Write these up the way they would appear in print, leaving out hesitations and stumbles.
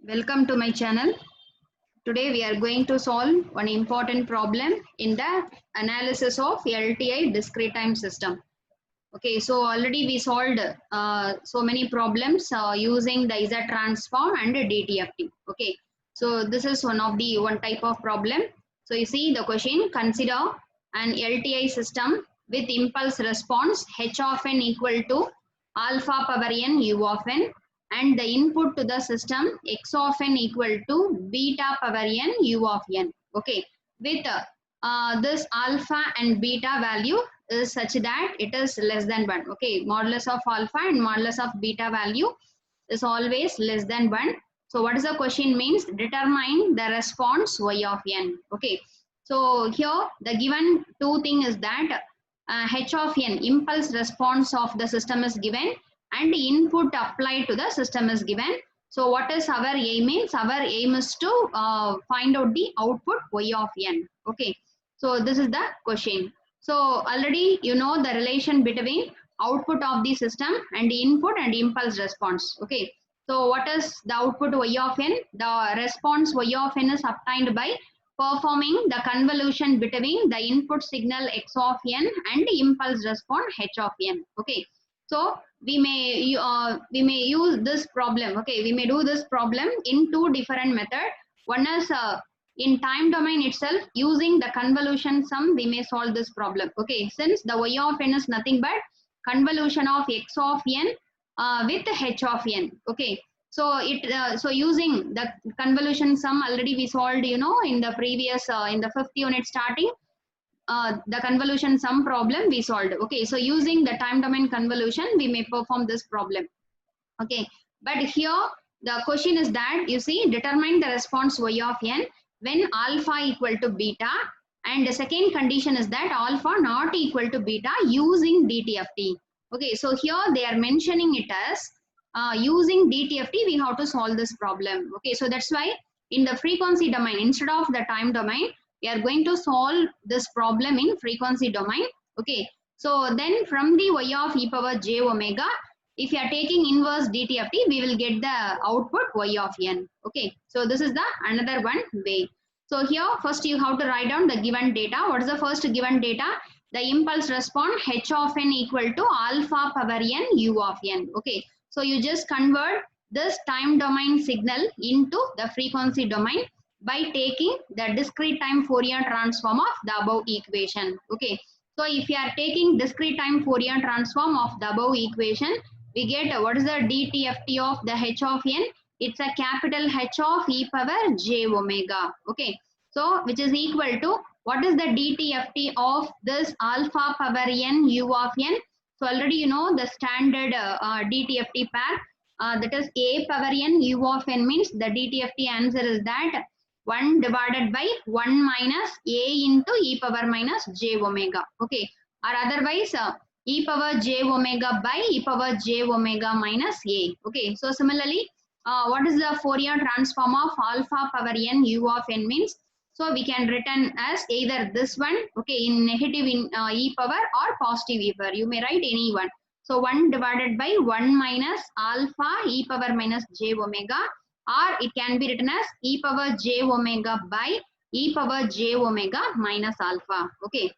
Welcome to my channel. Today we are going to solve one important problem in the analysis of LTI discrete time system. Okay, so already we solved so many problems using the Z transform and DTFT. Okay, so this is one type of problem. So you see the question, consider an LTI system with impulse response h of n equal to alpha power n u of n and the input to the system x of n equal to beta power n u of n. Okay, with this alpha and beta value is such that it is less than 1. Okay, modulus of alpha and modulus of beta value is always less than 1. So what is the question means? Determine the response y of n. Okay, so here the given two thing is that h of n, impulse response of the system is given and input applied to the system is given. So what is our aim means? Our aim is to find out the output y of n. Okay, so this is the question. So already you know the relation between output of the system and the input and impulse response. Okay, so what is the output y of n? The response y of n is obtained by performing the convolution between the input signal x of n and the impulse response h of n. Okay, so we may use this problem. Okay, we may do this problem in two different methods. One is in time domain itself, using the convolution sum we may solve this problem. Okay, since the y of n is nothing but convolution of x of n with h of n. Okay, so so using the convolution sum already we solved, you know, in the previous in the 5th unit starting, the convolution sum problem we solved. Okay, so using the time domain convolution we may perform this problem. Okay, but here the question is that you see, determine the response y of n when alpha equal to beta, and the second condition is that alpha not equal to beta using DTFT. Okay, so here they are mentioning it as using DTFT we have to solve this problem. Okay, so that's why in the frequency domain instead of the time domain we are going to solve this problem in frequency domain. Okay, so then from the y of e power j omega, if you are taking inverse DTFT, we will get the output y of n. Okay, so this is the another one way. So here first you have to write down the given data. What is the first given data? The impulse response h of n equal to alpha power n u of n. Okay, so you just convert this time domain signal into the frequency domain by taking the discrete time Fourier transform of the above equation. Okay, so if you are taking discrete time Fourier transform of the above equation, we get what is the DTFT of the h of n? It's a capital H of e power j omega. Okay, so which is equal to what is the DTFT of this alpha power n u of n? So already you know the standard DTFT pair, that is a power n u of n means the DTFT answer is that 1 divided by 1 minus a into e power minus j omega. Okay, or otherwise e power j omega by e power j omega minus a. Okay, so similarly what is the Fourier transform of alpha power n u of n means? So we can written as either this one, okay, in negative in e power or positive e power. You may write any one. So 1 divided by 1 minus alpha e power minus j omega, or it can be written as e power j omega by e power j omega minus alpha. Okay,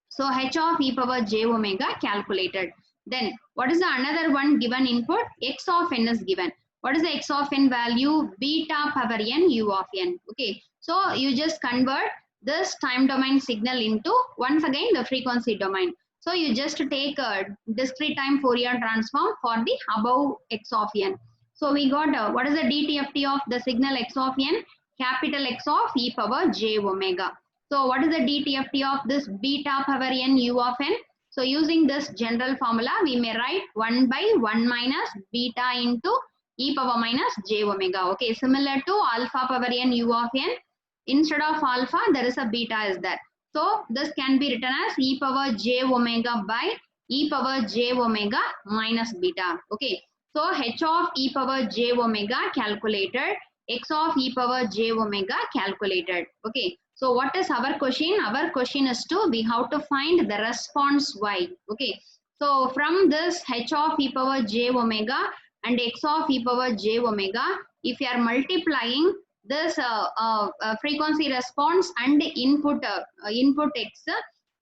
so h of e power j omega calculated. Then what is the another one given input? X of n is given. What is the x of n value? Beta power n u of n. Okay, so you just convert this time domain signal into once again the frequency domain. So you just take a discrete time Fourier transform for the above x of n. So we got what is the DTFT of the signal x of n? Capital X of e power j omega. So what is the DTFT of this beta power n u of n? So using this general formula, we may write 1 by 1 minus beta into e power minus j omega. Okay, similar to alpha power n u of n, instead of alpha there is a beta is there. So this can be written as e power j omega by e power j omega minus beta. Okay, so h of e power j omega calculated, x of e power j omega calculated. Okay, so what is our question? Our question is to we have to find the response y. Okay, so from this h of e power j omega and x of e power j omega, if you are multiplying this frequency response and input x,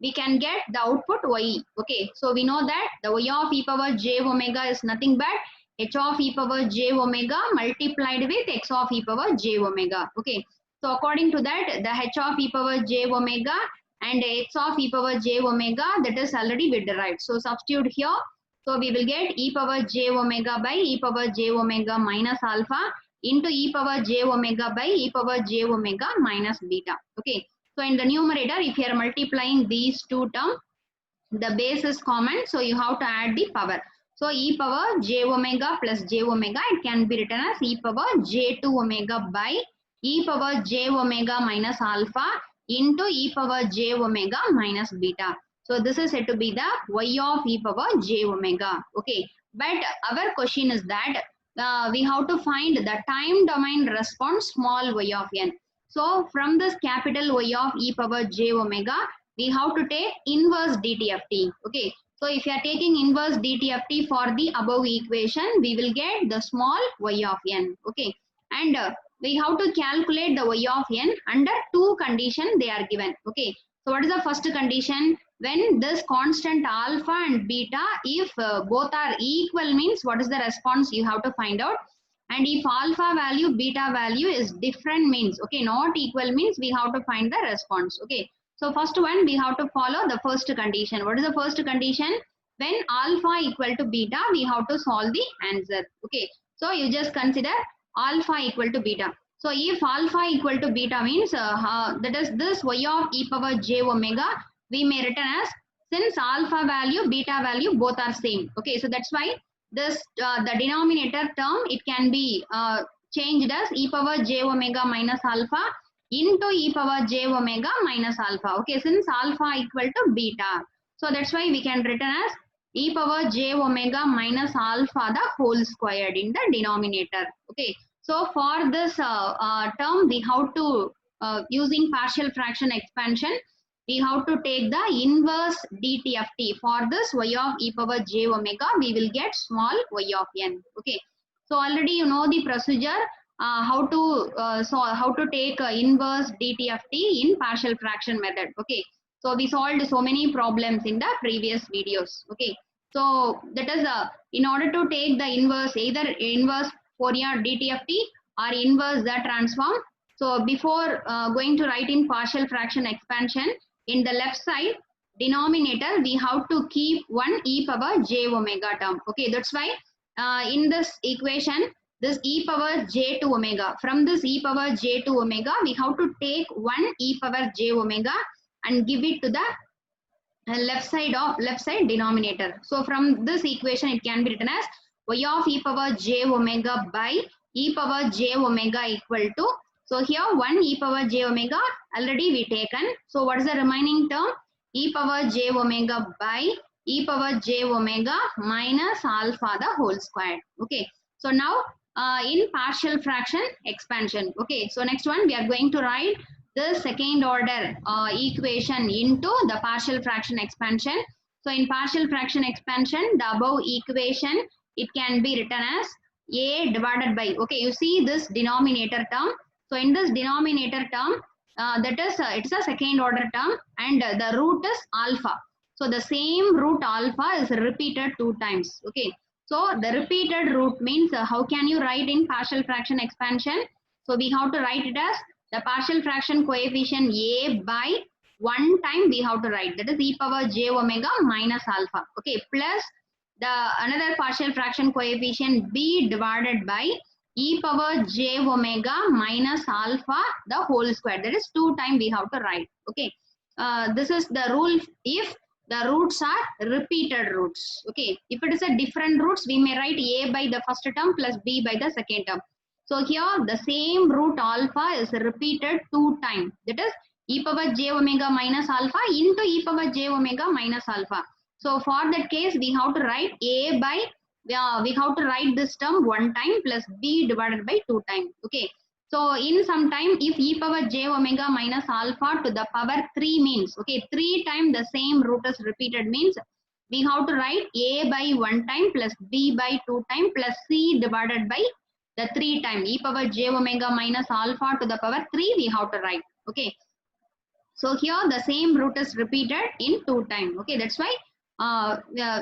we can get the output y. Okay, so we know that the y of e power j omega is nothing but h of e power j omega multiplied with x of e power j omega. Okay, so according to that, the h of e power j omega and x of e power j omega, that is already we derived. So substitute here. So we will get e power j omega by e power j omega minus alpha into e power j omega by e power j omega minus beta. Okay. So in the numerator, if you are multiplying these two terms, the base is common. So you have to add the power. So e power j omega plus j omega, it can be written as e power j2 omega by e power j omega minus alpha into e power j omega minus beta. So this is said to be the y of e power j omega. Okay. But our question is that we have to find the time domain response small y of n. So from this capital Y of e power j omega, we have to take inverse DTFT. Okay. So if you are taking inverse DTFT for the above equation, we will get the small y of n. Okay. And we have to calculate the y of n under two conditions they are given. Okay. So what is the first condition? When this constant alpha and beta, if both are equal, means what is the response you have to find out. And if alpha value, beta value is different, means, okay, not equal, means we have to find the response. Okay. So first one, we have to follow the first condition. What is the first condition? When alpha equal to beta, we have to solve the answer. Okay. So you just consider alpha equal to beta. So if alpha equal to beta means that is this y of e power j omega, we may written as, since alpha value, beta value both are same. Okay. So that's why this the denominator term, it can be changed as e power j omega minus alpha into e power j omega minus alpha. Okay, since alpha equal to beta, so that's why we can written as e power j omega minus alpha the whole squared in the denominator. Okay, so for this term, we have to using partial fraction expansion, we have to take the inverse DTFT. For this y of e power j omega, we will get small y of n. Okay. So already you know the procedure, how to take inverse DTFT in partial fraction method. Okay. So we solved so many problems in the previous videos. Okay. So that is in order to take the inverse, either inverse Fourier DTFT or inverse the transform. So before going to write in partial fraction expansion, in the left side denominator, we have to keep one e power j omega term. Okay, that's why in this equation, this e power j2 omega, from this e power j2 omega, we have to take one e power j omega and give it to the left side denominator. So from this equation, it can be written as y of e power j omega by e power j omega equal to, so here 1 e power j omega already we taken. So what is the remaining term? E power j omega by e power j omega minus alpha the whole squared. Okay. So now in partial fraction expansion. Okay. So next one, we are going to write the second order equation into the partial fraction expansion. So in partial fraction expansion, the above equation, it can be written as a divided by, okay, you see this denominator term. So in this denominator term, that is it's a second order term, and the root is alpha. So the same root alpha is repeated 2 times. Okay. So the repeated root means how can you write in partial fraction expansion? So we have to write it as the partial fraction coefficient a by 1 time we have to write, that is e power j omega minus alpha. Okay. Plus the another partial fraction coefficient b divided by e power j omega minus alpha the whole square, that is 2 times we have to write. Okay. This is the rule if the roots are repeated roots. Okay. If it is a different roots, we may write a by the first term plus b by the second term. So here the same root alpha is repeated 2 times, that is e power j omega minus alpha into e power j omega minus alpha. So for that case, we have to write a by, we have to write this term 1 time plus b divided by 2 times. Okay. So in some time, if e power j omega minus alpha to the power 3 means, okay, 3 times the same root is repeated means, we have to write a by 1 time plus b by 2 times plus c divided by the 3 time e power j omega minus alpha to the power 3 we have to write. Okay. So here the same root is repeated in 2 time. Okay, that's why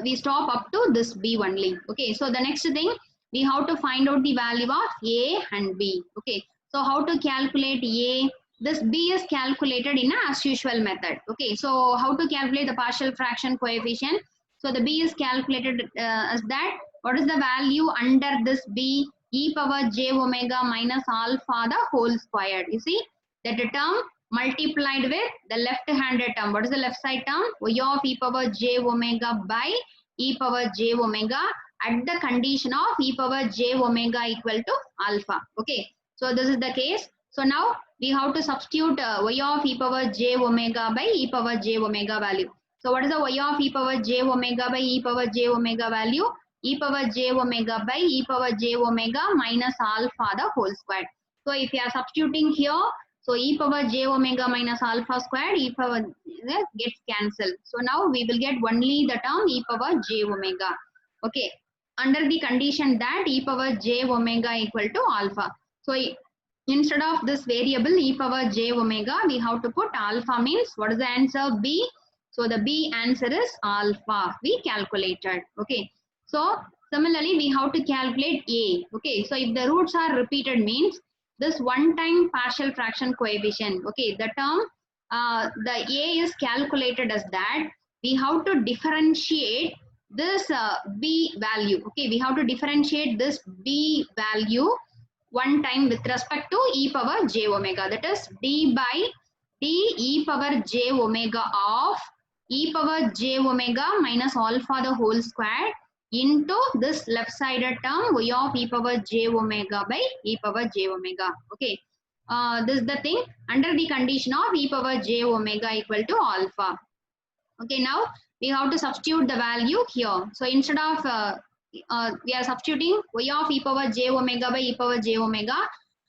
we stop up to this b only. Okay, so the next thing we have to find out the value of a and b. Okay, so how to calculate a? This b is calculated in a as usual method. Okay, so how to calculate the partial fraction coefficient? So the b is calculated as that. What is the value under this b? E power j omega minus alpha the whole squared. You see that the term multiplied with the left-handed term. What is the left side term? Y of e power j omega by e power j omega at the condition of e power j omega equal to alpha. Okay, so this is the case. So now we have to substitute y of e power j omega by e power j omega value. So what is the y of e power j omega by e power j omega value? E power j omega by e power j omega minus alpha the whole square. So if you are substituting here, so e power j omega minus alpha squared, e power gets cancelled. So now we will get only the term e power j omega. Okay, under the condition that e power j omega equal to alpha. So instead of this variable e power j omega, we have to put alpha means what is the answer? B. So the B answer is alpha. We calculated. Okay. So similarly, we have to calculate A. Okay. So if the roots are repeated means this one time partial fraction coefficient. Okay. The term, the A is calculated as that. We have to differentiate this B value. Okay. We have to differentiate this B value one time with respect to e power j omega. That is d by d e power j omega of e power j omega minus alpha the whole square into this left sided term y of e power j omega by e power j omega. Okay, this is the thing under the condition of e power j omega equal to alpha. Okay, now we have to substitute the value here. So instead of we are substituting y of e power j omega by e power j omega.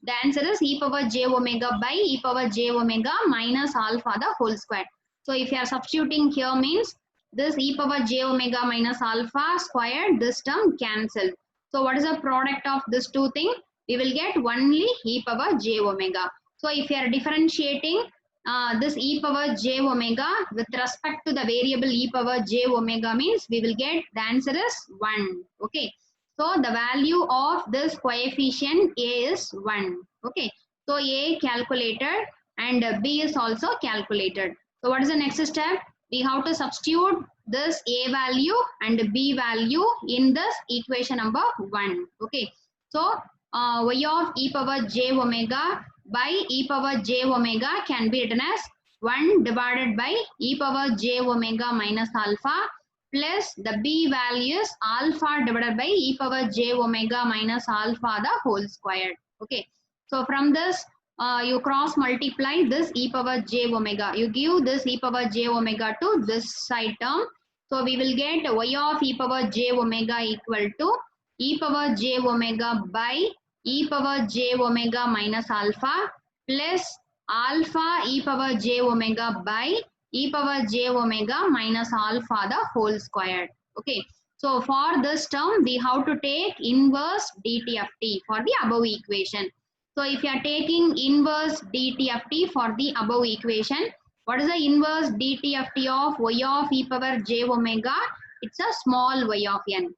The answer is e power j omega by e power j omega minus alpha the whole square. So if you are substituting here means this e power j omega minus alpha squared, this term cancelled. So what is the product of this two things? We will get only e power j omega. So if you are differentiating this e power j omega with respect to the variable e power j omega means we will get the answer is 1. Okay. So the value of this coefficient A is 1. Okay. So A calculated and B is also calculated. So what is the next step? We have to substitute this A value and B value in this equation number 1. Okay. So y of e power j omega by e power j omega can be written as 1 divided by e power j omega minus alpha plus the b value is alpha divided by e power j omega minus alpha the whole squared. Okay. So from this you cross multiply this e power j omega. You give this e power j omega to this side term. So we will get y of e power j omega equal to e power j omega by e power j omega minus alpha plus alpha e power j omega by e power j omega minus alpha the whole squared. Okay. So for this term we have to take inverse dt of t for the above equation. So if you are taking inverse dt of t for the above equation, what is the inverse dt of t of y of e power j omega? It's a small y of n.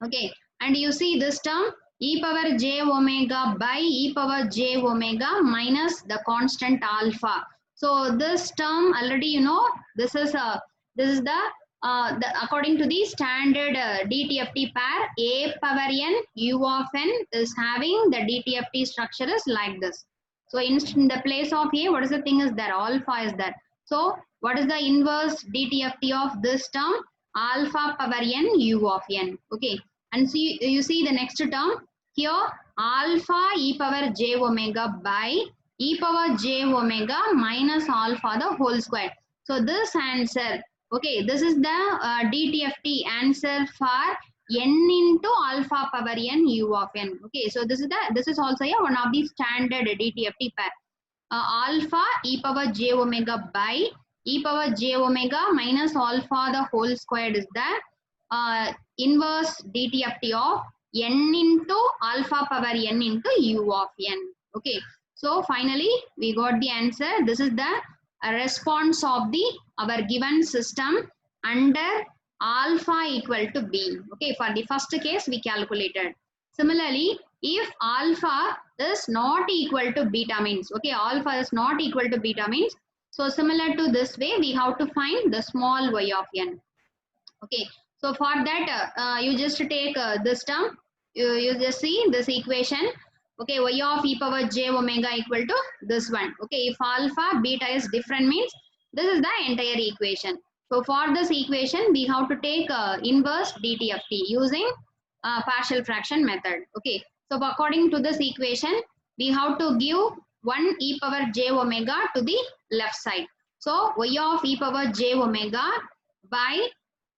Okay. And you see this term e power j omega by e power j omega minus the constant alpha. So this term already you know this is the according to the standard DTFT pair a power n u of n is having the DTFT structure is like this. So in the place of a, what is the thing is there? Alpha is there. So what is the inverse DTFT of this term? Alpha power n u of n. Okay. And see, you see the next term here alpha e power j omega by e power j omega minus alpha the whole square. So this answer, okay, this is the DTFT answer for n into alpha power n u of n. Okay, so this is also one of the standard DTFT pair. Alpha e power j omega by e power j omega minus alpha the whole squared is the inverse DTFT of n into alpha power n into u of n. Okay, so finally we got the answer. This is the response of the our given system under alpha equal to b. Okay, for the first case we calculated. Similarly, if alpha is not equal to beta means, okay, alpha is not equal to beta means, so similar to this way we have to find the small y of n. Okay, so for that you just take this term, you just see this equation. Okay, y of e power j omega equal to this one. Okay, if alpha beta is different means this is the entire equation. So for this equation we have to take inverse dt of t using partial fraction method. Okay, so according to this equation we have to give 1 e power j omega to the left side. So y of e power j omega by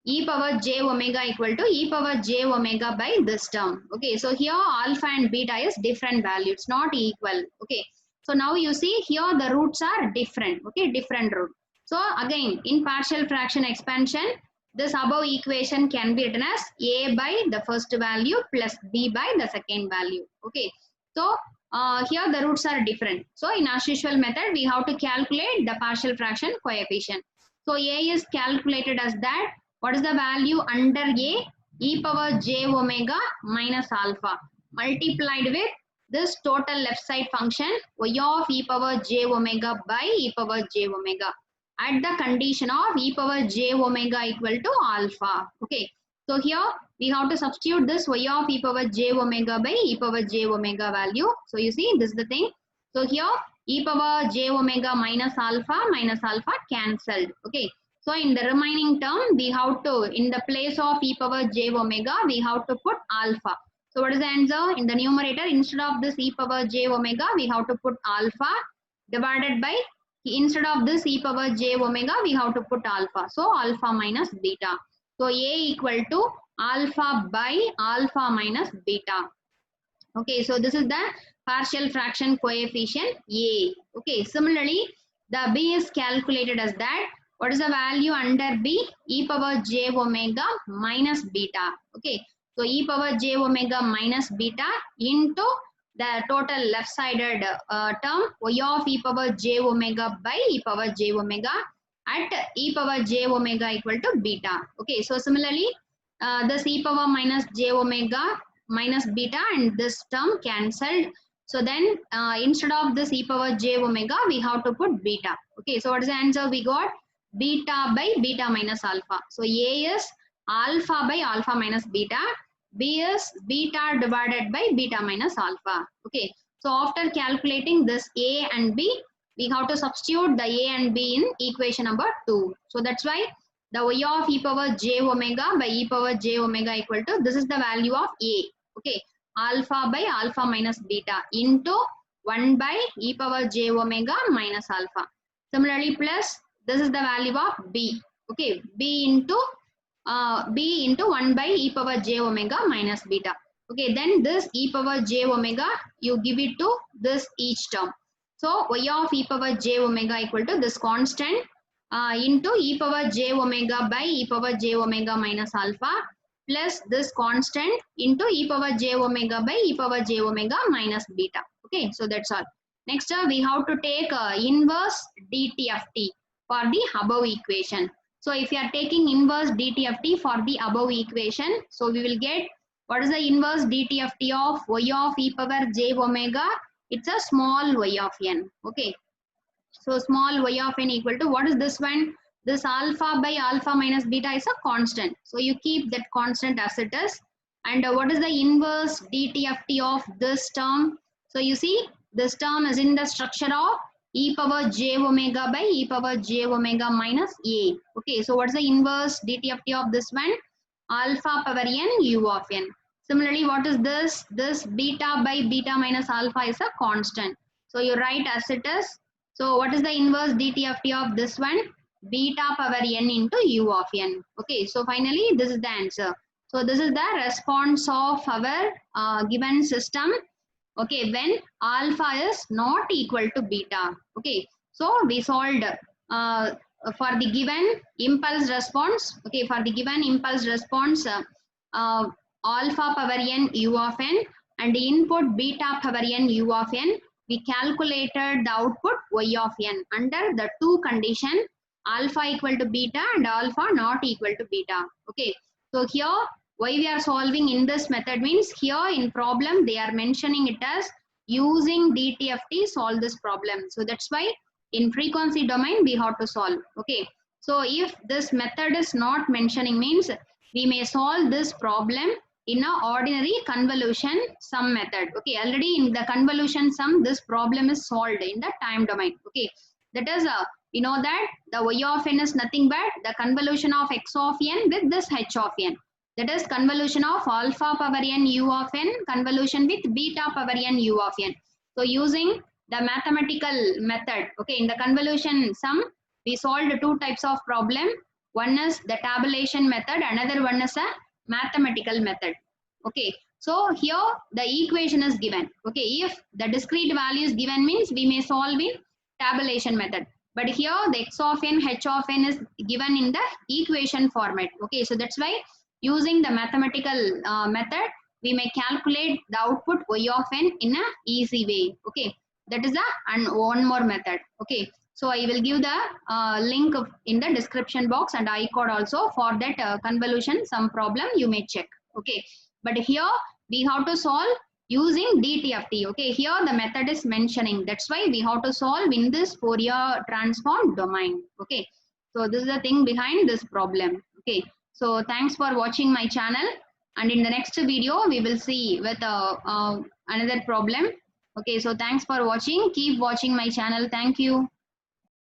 e power j omega equal to e power j omega by this term. Okay, so here alpha and beta is different value, it's not equal. Okay, so now you see here the roots are different. Okay, different root. So again in partial fraction expansion, this above equation can be written as a by the first value plus b by the second value. Okay, so here the roots are different. So in as usual method we have to calculate the partial fraction coefficient. So a is calculated as that. What is the value under a? E power j omega minus alpha multiplied with this total left side function y of e power j omega by e power j omega at the condition of e power j omega equal to alpha. Okay, so here we have to substitute this y of e power j omega by e power j omega value. So you see this is the thing. So here e power j omega minus alpha cancelled. Okay, so in the remaining term we have to, in the place of e power j omega we have to put alpha. So what is the answer? In the numerator instead of this e power j omega we have to put alpha divided by, instead of this e power j omega we have to put alpha. So alpha minus beta. So a equal to alpha by alpha minus beta. Okay, so this is the partial fraction coefficient a. Okay, similarly the b is calculated as that. What is the value under b? E power j omega minus beta. Okay, so e power j omega minus beta into the total left sided term y of e power j omega by e power j omega at e power j omega equal to beta. Okay, so similarly this e power minus j omega minus beta and this term cancelled. So then instead of this e power j omega we have to put beta. Okay, so what is the answer we got? Beta by beta minus alpha. So a is alpha by alpha minus beta, b is beta divided by beta minus alpha. Okay, so after calculating this a and b we have to substitute the a and b in equation number 2. So that's why the y of e power j omega by e power j omega equal to, this is the value of a. Okay, alpha by alpha minus beta into 1 by e power j omega minus alpha. Similarly plus this is the value of b. Okay, b into 1 by e power j omega minus beta. Okay, then this e power j omega you give it to this each term. So y of e power j omega equal to this constant into e power j omega by e power j omega minus alpha plus this constant into e power j omega by e power j omega minus beta. Okay, so that's all. Next we have to take inverse dt of t for the above equation. So if you are taking inverse dt of t for the above equation, so we will get, what is the inverse dt of t of y of e power j omega? It's a small y of n. Okay, so small y of n equal to, what is this one? This alpha by alpha minus beta is a constant. So you keep that constant as it is. And what is the inverse dt of t of this term? So you see this term is in the structure of e power j omega by e power j omega minus a. Okay, so what's the inverse dt of t of this one? Alpha power n u of n. Similarly, what is this? This beta by beta minus alpha is a constant. So you write as it is. So what is the inverse dt of t of this one? Beta power n into u of n. Okay, so finally this is the answer. So this is the response of our given system. Okay, when alpha is not equal to beta. Okay, so we solved for the given impulse response. Okay, for the given impulse response alpha power n u of n and input beta power n u of n, we calculated the output y of n under the two condition, alpha equal to beta and alpha not equal to beta. Okay, so here why we are solving in this method means here in problem they are mentioning it as using DTFT solve this problem. So that's why in frequency domain we have to solve. Okay, so if this method is not mentioning means we may solve this problem in a ordinary convolution sum method. Okay, already in the convolution sum this problem is solved in the time domain. Okay, that is we know that the y of n is nothing but the convolution of x of n with this h of n. That is convolution of alpha power n u of n convolution with beta power n u of n. So using the mathematical method, okay, in the convolution sum we solved two types of problem. One is the tabulation method, another one is a mathematical method. Okay, so here the equation is given. Okay, if the discrete value is given means we may solve in tabulation method, but here the x of n h of n is given in the equation format. Okay, so that's why using the mathematical method we may calculate the output y of n in a easy way. Okay, that is the one more method. Okay, so I will give the link in the description box and I-code also for that convolution sum problem you may check. Okay, but here we have to solve using DTFT. Okay, here the method is mentioning, that's why we have to solve in this Fourier transform domain. Okay, so this is the thing behind this problem. Okay, so thanks for watching my channel, and in the next video we will see with another problem. Okay, so thanks for watching, keep watching my channel. Thank you.